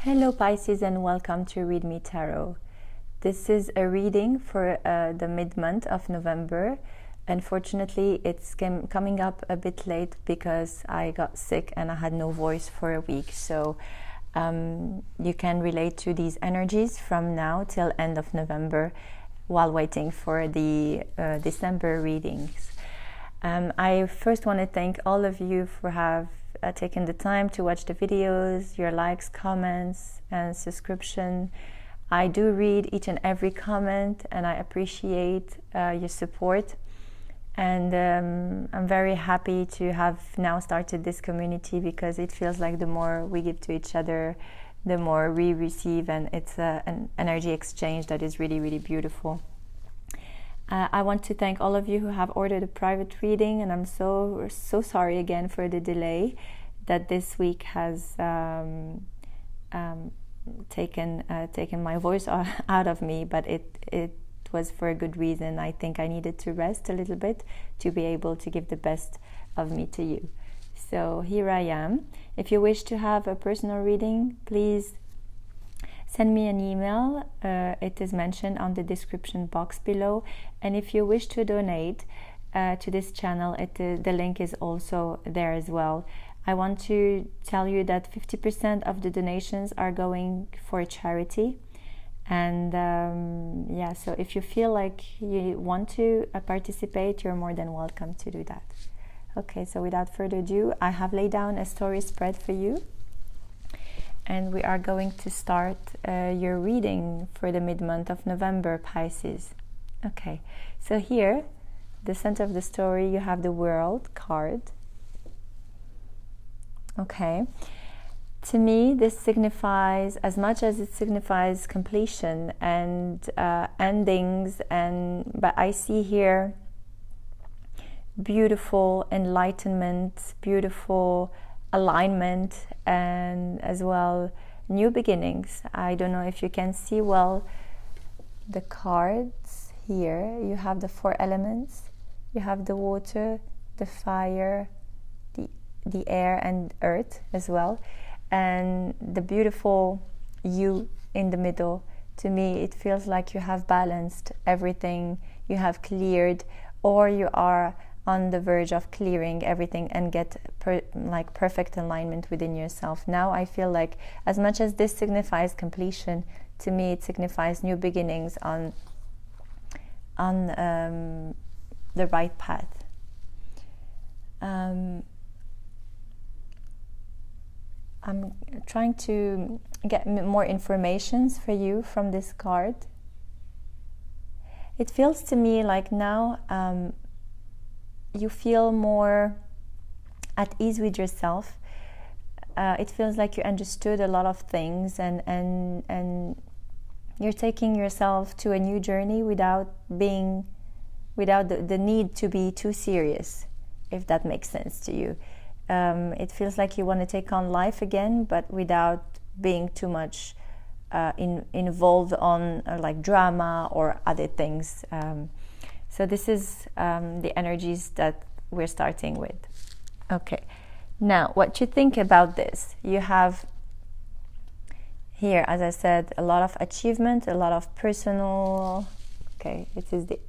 Hello Pisces and welcome to Read Me Tarot. This is a reading for the mid-month of November. Unfortunately, it's coming up a bit late because I got sick and I had no voice for a week. So you can relate to these energies from now till end of November while waiting for the December readings. I first want to thank all of you for taken the time to watch the videos, your likes, comments, and subscription. I do read each and every comment, and I appreciate your support. And I'm very happy to have now started this community because it feels like the more we give to each other, the more we receive, and it's an energy exchange that is really, really beautiful. I want to thank all of you who have ordered a private reading, and I'm so sorry again for the delay that this week has taken my voice out of me, but it was for a good reason. I think I needed to rest a little bit to be able to give the best of me to you. So here I am. If you wish to have a personal reading, please send me an email. It is mentioned on the description box below. And if you wish to donate to this channel, the link is also there as well. I want to tell you that 50% of the donations are going for a charity. And so if you feel like you want to participate, you're more than welcome to do that. Okay, so without further ado, I have laid down a story spread for you. And we are going to start your reading for the mid-month of November, Pisces. Okay, so here, the center of the story, you have the World card. Okay, to me, this signifies, as much as it signifies completion and endings, but I see here beautiful enlightenment, beautiful alignment, and as well new beginnings. I don't know if you can see well the cards here. You have the 4 elements. You have the water, the fire, the air, and earth as well, and the beautiful you in the middle. To me, it feels like you have balanced everything, you have cleared, or you are on the verge of clearing everything and get perfect alignment within yourself. Now I feel like, as much as this signifies completion, to me it signifies new beginnings on the right path. I'm trying to get more informations for you from this card. It feels to me like now you feel more at ease with yourself. It feels like you understood a lot of things, and you're taking yourself to a new journey without the need to be too serious, if that makes sense to you. It feels like you want to take on life again, but without being too much involved on like drama or other things. So this is the energies that we're starting with. Okay, now what you think about this? You have here, as I said, a lot of achievement, a lot of personal. Okay, it is the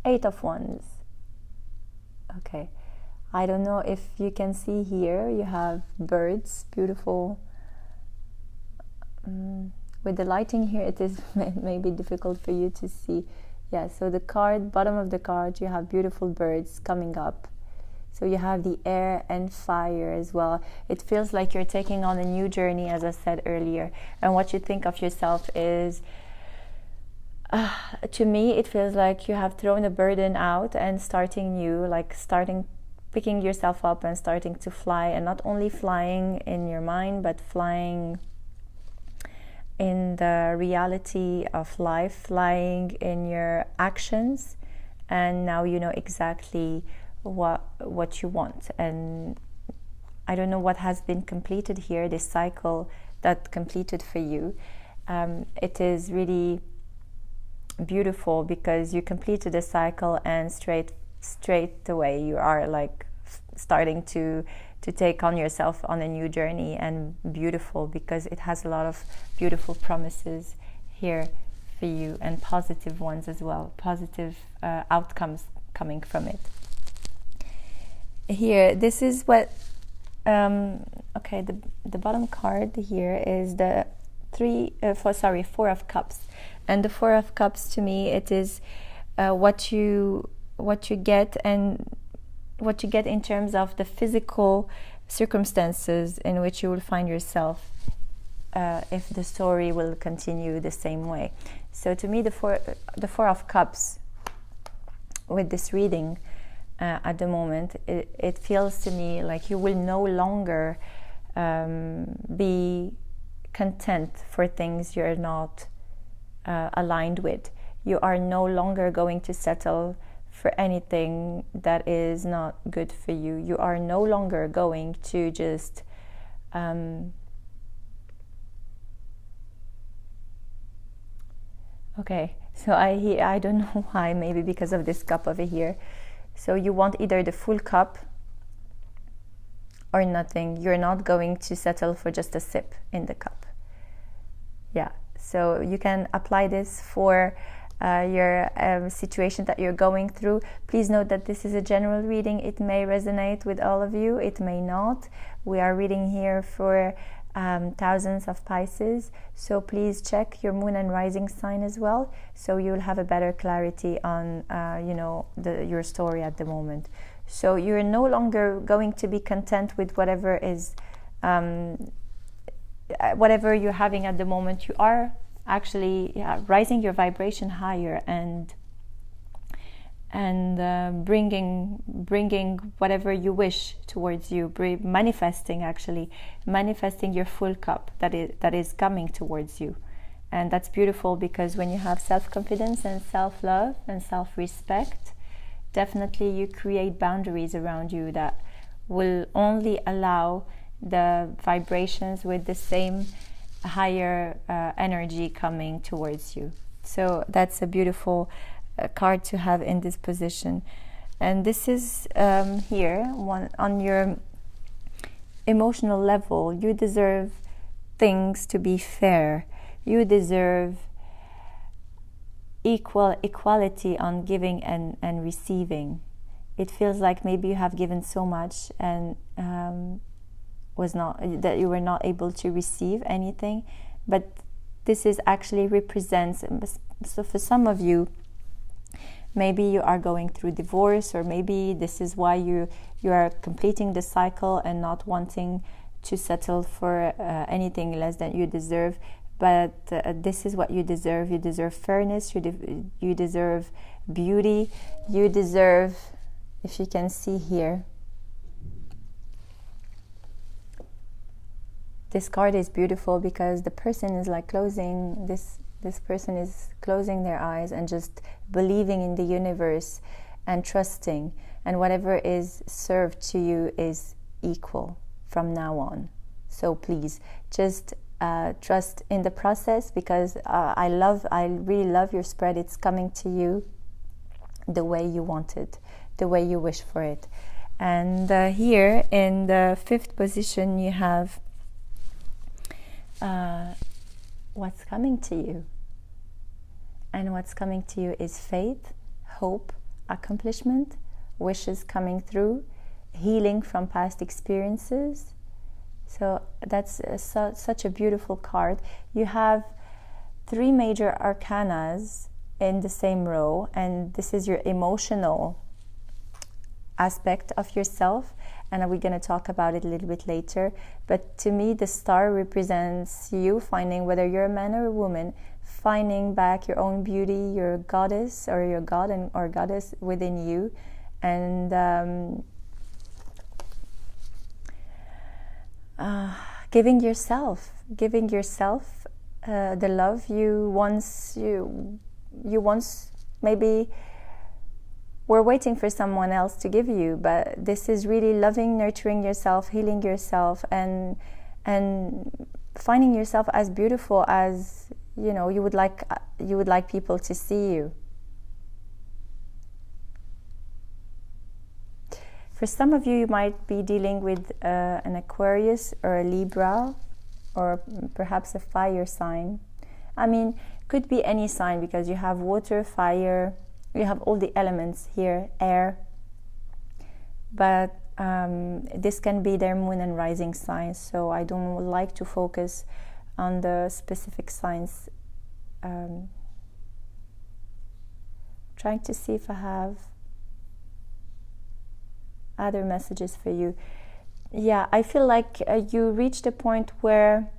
8 of Wands. Okay, I don't know if you can see here, you have birds, beautiful. With the lighting here, it is maybe difficult for you to see. Yeah, so the card, bottom of the card, you have beautiful birds coming up. So you have the air and fire as well. It feels like you're taking on a new journey, as I said earlier. And what you think of yourself is, to me, it feels like you have thrown a burden out and starting new, picking yourself up and starting to fly. And not only flying in your mind, but flying in the reality of life, flying in your actions, and now you know exactly what you want. And I don't know what has been completed here, this cycle that completed for you. It is really beautiful because you completed a cycle, and straight away you are like starting to take on yourself on a new journey, and beautiful, because it has a lot of beautiful promises here for you, and positive ones as well, positive outcomes coming from it. Here, this is what okay, the bottom card here is the Four of Cups, and the Four of Cups, to me, it is what you get, and what you get in terms of the physical circumstances in which you will find yourself if the story will continue the same way. So to me, the Four of Cups with this reading at the moment, it feels to me like you will no longer be content for things you're not aligned with. You are no longer going to settle for anything that is not good for you. You are no longer going to just okay, so I don't know why, maybe because of this cup over here. So you want either the full cup or nothing. You're not going to settle for just a sip in the cup. Yeah, so you can apply this for your situation that you're going through. Please note that this is a general reading. It may resonate with all of you, it may not. We are reading here for thousands of Pisces, so please check your moon and rising sign as well, so you'll have a better clarity on your story at the moment. So you're no longer going to be content with whatever is whatever you're having at the moment. You are actually rising your vibration higher and bringing whatever you wish towards you, manifesting your full cup that is coming towards you. And that's beautiful, because when you have self-confidence and self-love and self-respect, definitely you create boundaries around you that will only allow the vibrations with the same higher energy coming towards you. So that's a beautiful card to have in this position. And this is here on your emotional level. You deserve things to be fair. You deserve equality on giving and receiving. It feels like maybe you have given so much and that you were not able to receive anything, but this is actually represents. So for some of you, maybe you are going through divorce, or maybe this is why you are completing the cycle and not wanting to settle for anything less than you deserve. But this is what you deserve. You deserve fairness. You deserve beauty. You deserve, if you can see here, this card is beautiful because the person is like closing this person is closing their eyes and just believing in the universe and trusting, and whatever is served to you is equal from now on. So please just trust in the process, because I really love your spread. It's coming to you the way you want it, the way you wish for it. And here in the fifth position you have what's coming to you. And what's coming to you is faith, hope, accomplishment, wishes coming through, healing from past experiences. So that's such a beautiful card. You have 3 major arcanas in the same row, and this is your emotional aspect of yourself, and we're going to talk about it a little bit later. But to me, the star represents you finding, whether you're a man or a woman, finding back your own beauty, your goddess or your god or goddess within you, and giving yourself the love you once maybe were waiting for someone else to give you. But this is really loving, nurturing yourself, healing yourself, and finding yourself as beautiful as you would like people to see you. For some of you, you might be dealing with an Aquarius or a Libra, or perhaps a fire sign. I mean, could be any sign, because you have water, fire, you have all the elements here, air. But this can be their moon and rising signs, so I don't like to focus on the specific signs. Trying to see if I have other messages for you. Yeah, I feel like you reached a point where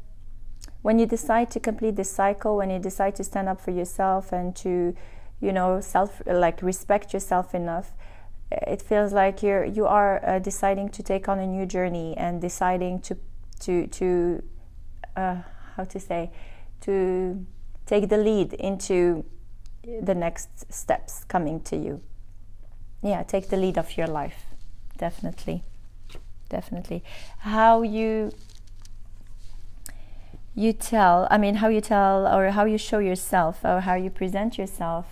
when you decide to complete this cycle, when you decide to stand up for yourself and to, you know, respect yourself enough, it feels like you are deciding to take on a new journey and deciding to take the lead into the next steps coming to you. Yeah, take the lead of your life. Definitely. How you tell or how you show yourself, or how you present yourself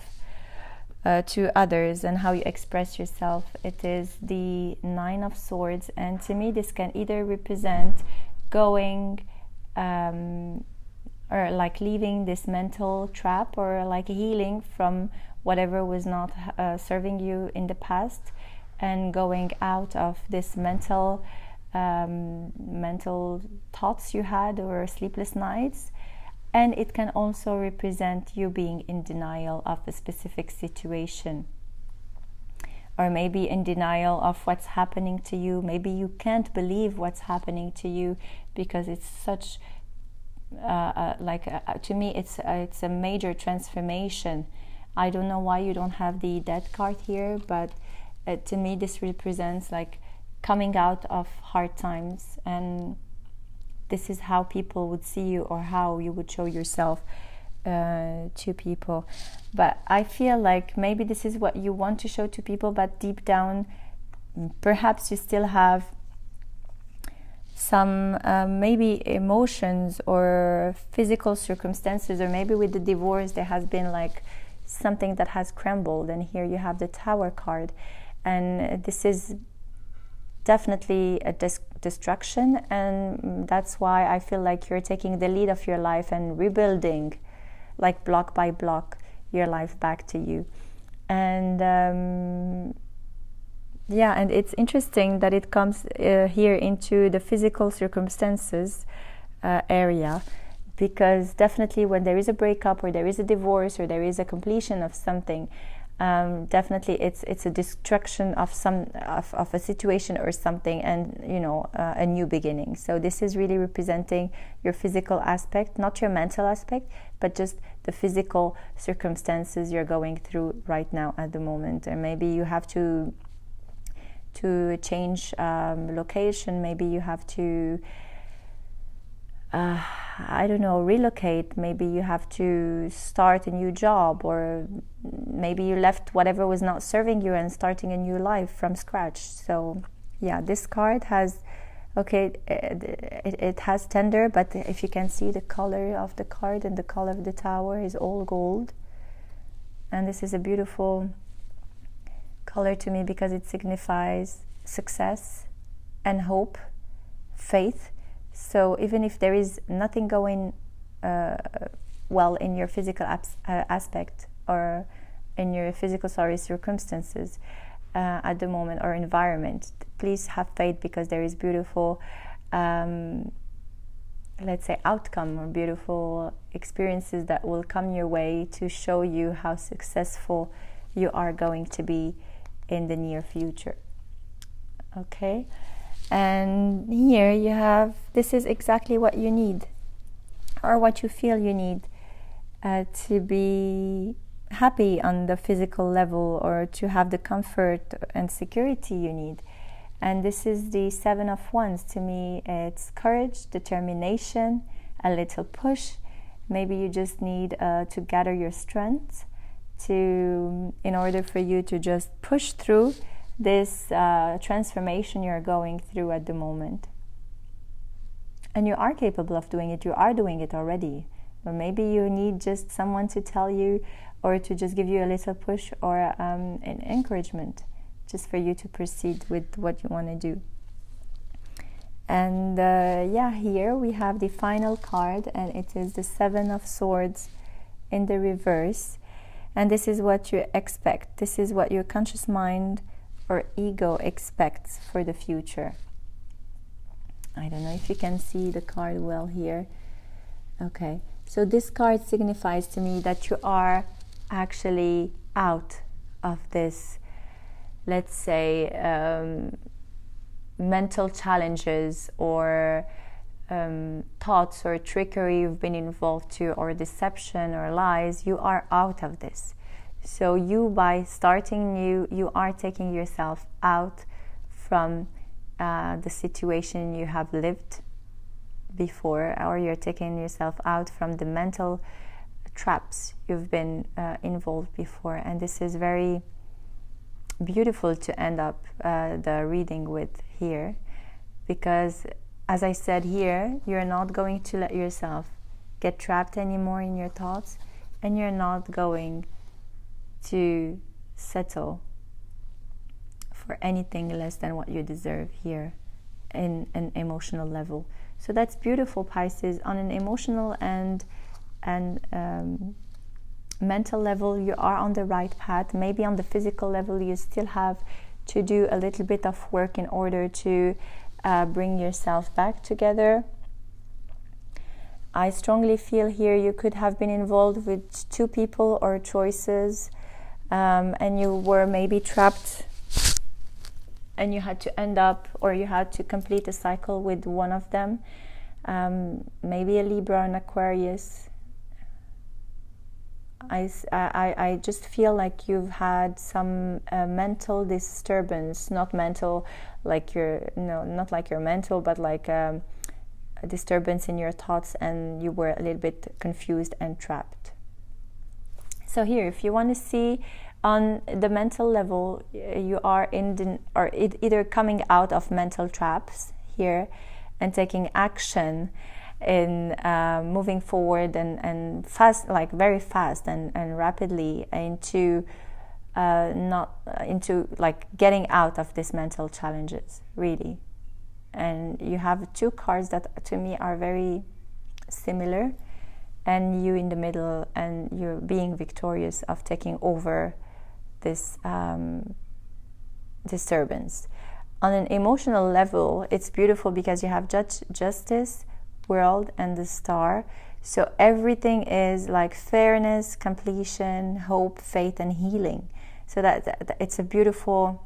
to others, and how you express yourself. It is the 9 of Swords, and to me this can either represent going or like leaving this mental trap, or like healing from whatever was not serving you in the past, and going out of this mental thoughts you had, or sleepless nights. And it can also represent you being in denial of a specific situation, or maybe in denial of what's happening to you. Maybe you can't believe what's happening to you, because it's such to me it's a major transformation. I don't know why you don't have the Death card here, but to me this represents like coming out of hard times, and this is how people would see you, or how you would show yourself to people. But I feel like maybe this is what you want to show to people, but deep down perhaps you still have some maybe emotions or physical circumstances, or maybe with the divorce there has been like something that has crumbled, and here you have the Tower card, and this is definitely a destruction, and that's why I feel like you're taking the lead of your life and rebuilding, like block by block, your life back to you. And and it's interesting that it comes here into the physical circumstances area, because definitely when there is a breakup, or there is a divorce, or there is a completion of something, definitely it's a destruction of of a situation or something, and a new beginning. So this is really representing your physical aspect, not your mental aspect, but just the physical circumstances you're going through right now at the moment. And maybe you have to change location, maybe you have to relocate, maybe you have to start a new job, or maybe you left whatever was not serving you and starting a new life from scratch. So yeah, this card has it has tender, but if you can see the color of the card and the color of the Tower is all gold, and this is a beautiful color to me, because it signifies success and hope, faith. So even if there is nothing going well in your physical aspect, or in your physical circumstances at the moment, or environment, please have faith, because there is beautiful let's say outcome, or beautiful experiences that will come your way to show you how successful you are going to be in the near future. Okay, and here you have, this is exactly what you need, or what you feel you need to be happy on the physical level, or to have the comfort and security you need. And this is the 7 of Wands. To me, it's courage, determination, a little push. Maybe you just need to gather your strength in order for you to just push through this transformation you're going through at the moment. And you are capable of doing it. You are doing it already. But maybe you need just someone to tell you, or to just give you a little push, or an encouragement, just for you to proceed with what you want to do. And yeah, here we have the final card, and it is the Seven of Swords in the reverse. And this is what you expect. This is what your conscious mind or ego expects for the future. I don't know if you can see the card well here. Okay, so this card signifies to me that you are actually out of this, let's say, mental challenges or thoughts or trickery you've been involved to, or deception or lies. You are out of this. So you, by starting new, you are taking yourself out from the situation you have lived before, or you're taking yourself out from the mental traps you've been involved before. And this is very beautiful to end up the reading with here, because as I said here, you're not going to let yourself get trapped anymore in your thoughts, and you're not going to settle for anything less than what you deserve here in an emotional level. So that's beautiful, Pisces. On an emotional and mental level, you are on the right path. Maybe on the physical level, you still have to do a little bit of work in order to bring yourself back together. I strongly feel here you could have been involved with two people or choices, and you were maybe trapped, and you had to end up, or you had to complete a cycle with one of them. Maybe a Libra and Aquarius. I just feel like you've had some mental disturbance, not mental like not like you're mental, but like a disturbance in your thoughts, and you were a little bit confused and trapped. So here, if you want to see on the mental level, you are either coming out of mental traps here and taking action in moving forward and fast, like very fast and rapidly into like getting out of these mental challenges, really. And you have two cards that to me are very similar, and you in the middle, and you're being victorious of taking over this disturbance. On an emotional level, it's beautiful because you have justice, world, and the star. So everything is like fairness, completion, hope, faith, and healing. So that it's a beautiful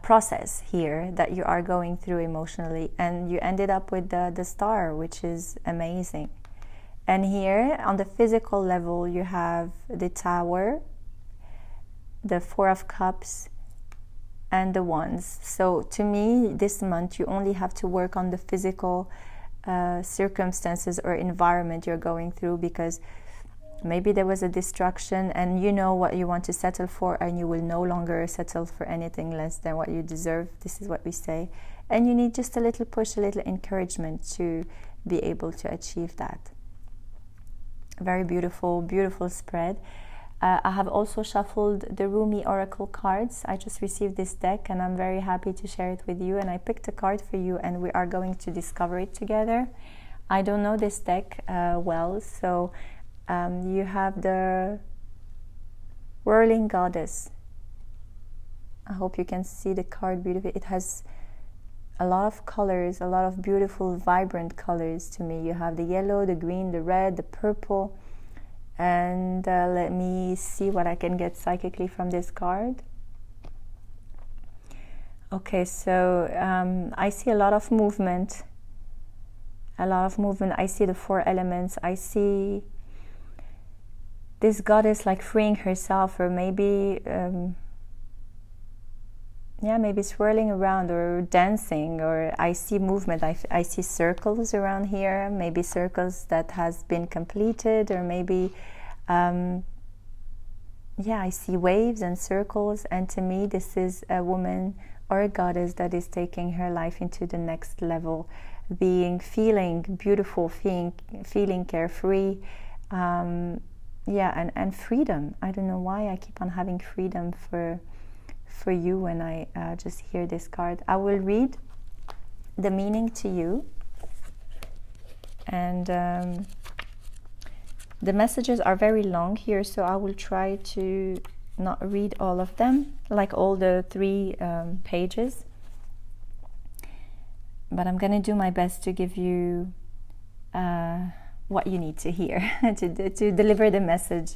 process here that you are going through emotionally, and you ended up with the star, which is amazing. And here on the physical level, you have the Tower, the Four of Cups, and the Wands. So to me, this month you only have to work on the physical circumstances or environment you're going through, because maybe there was a distraction and you know what you want to settle for, and you will no longer settle for anything less than what you deserve. This is what we say. And you need just a little push, a little encouragement to be able to achieve that. Very beautiful, beautiful spread. I have also shuffled the Rumi Oracle cards. I just received this deck and I'm very happy to share it with you. And I picked a card for you and we are going to discover it together. I don't know this deck well, so you have the Whirling Goddess. I hope you can see the card beautifully. It has a lot of colors, a lot of beautiful, vibrant colors to me. You have the yellow, the green, the red, the purple. And let me see what I can get psychically from this card. Okay, so I see a lot of movement. I see the four elements. I see this goddess like freeing herself, or maybe maybe swirling around or dancing, or I see movement. I see circles around here, maybe circles that has been completed, or maybe I see waves and circles. And to me, this is a woman or a goddess that is taking her life into the next level, feeling beautiful, feeling carefree, and freedom. I don't know why I keep on having freedom for for you when I just hear this card. I will read the meaning to you, and the messages are very long here, so I will try to not read all of them, like all the 3 pages, but I'm gonna do my best to give you what you need to hear to deliver the message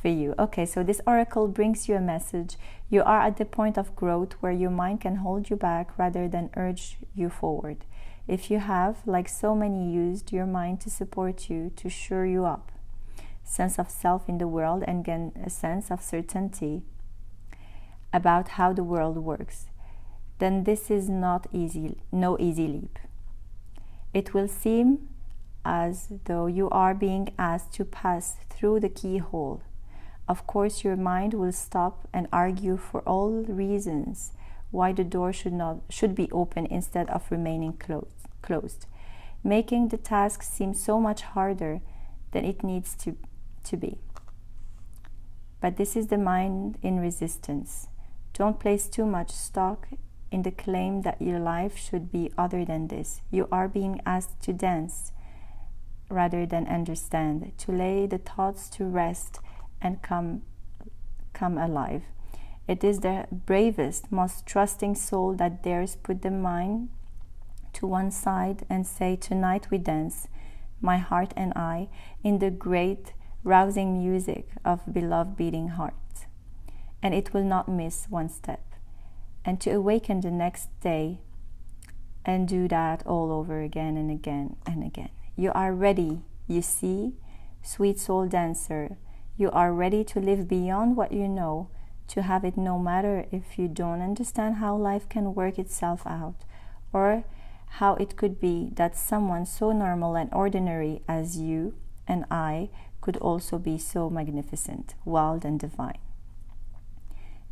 for you. Okay, so this oracle brings you a message. You are at the point of growth where your mind can hold you back rather than urge you forward. If you have, like so many, used your mind to support you, to shore you up, sense of self in the world, and gain a sense of certainty about how the world works, then this is no easy leap. It will seem as though you are being asked to pass through the keyhole. Of course, your mind will stop and argue for all reasons why the door should be open instead of remaining closed, making the task seem so much harder than it needs to be. But this is the mind in resistance. Don't place too much stock in the claim that your life should be other than this. You are being asked to dance rather than understand, to lay the thoughts to rest and come alive. It is the bravest, most trusting soul that dares put the mind to one side and say, tonight we dance, my heart and I, in the great rousing music of beloved beating hearts. And it will not miss one step. And to awaken the next day and do that all over again and again and again. You are ready, you see, sweet soul dancer. You are ready to live beyond what you know, to have it no matter if you don't understand how life can work itself out, or how it could be that someone so normal and ordinary as you and I could also be so magnificent, wild and divine.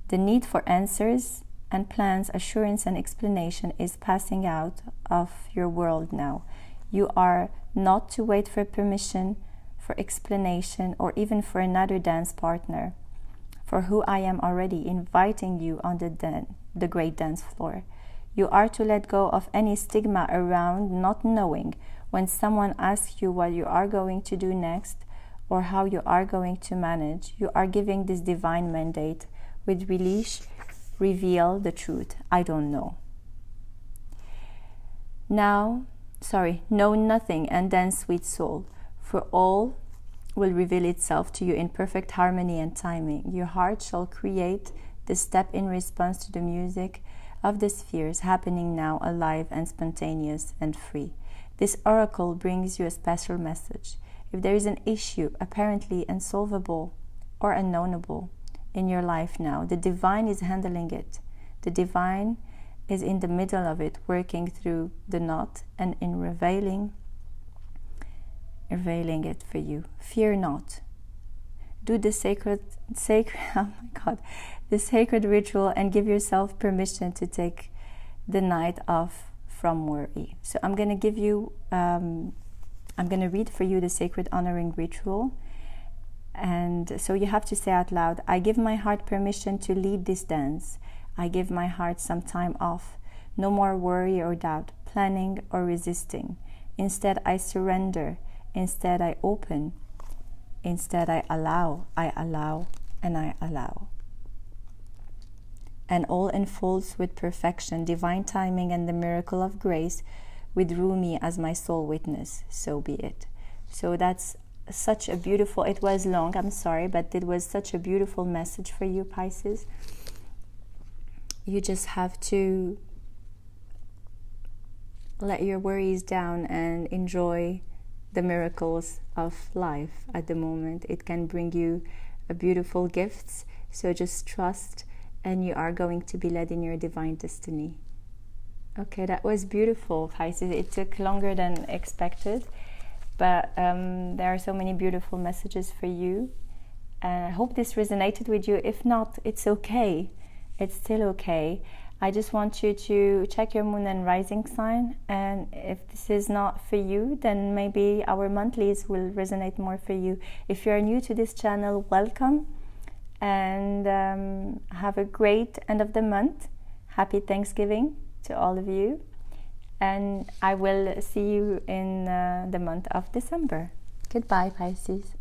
The need for answers and plans, assurance and explanation is passing out of your world now. You are not to wait for permission, for explanation, or even for another dance partner, for who I am already inviting you on the great dance floor. You are to let go of any stigma around not knowing when someone asks you what you are going to do next or how you are going to manage. You are giving this divine mandate with release, reveal the truth. I don't know. Know nothing and dance, sweet soul, for all will reveal itself to you in perfect harmony and timing. Your heart shall create the step in response to the music of the spheres happening now, alive and spontaneous and free. This oracle brings you a special message. If there is an issue apparently unsolvable or unknowable in your life now, the divine is handling it. The divine is in the middle of it, working through the knot and in revealing it for you. Fear not. Do the sacred the sacred ritual and give yourself permission to take the night off from worry. So I'm going to give you I'm going to read for you the sacred honoring ritual. And so you have to say out loud, I give my heart permission to lead this dance. I give my heart some time off. No more worry or doubt, planning or resisting. Instead, I surrender. Instead, I open. Instead, I allow, and I allow. And all unfolds with perfection, divine timing, and the miracle of grace, with Rumi as my sole witness. So be it. So that's such a beautiful, it was long, I'm sorry, but it was such a beautiful message for you, Pisces. You just have to let your worries down and enjoy the miracles of life at the moment. It can bring you beautiful gifts, so just trust, and you are going to be led in your divine destiny. Okay, that was beautiful, Pisces. It took longer than expected, but there are so many beautiful messages for you. I hope this resonated with you. If not, it's okay. It's still okay. I just want you to check your moon and rising sign, and if this is not for you, then maybe our monthlies will resonate more for you. If you are new to this channel, welcome. and have a great end of the month. Happy Thanksgiving to all of you, and I will see you in the month of December. Goodbye, Pisces.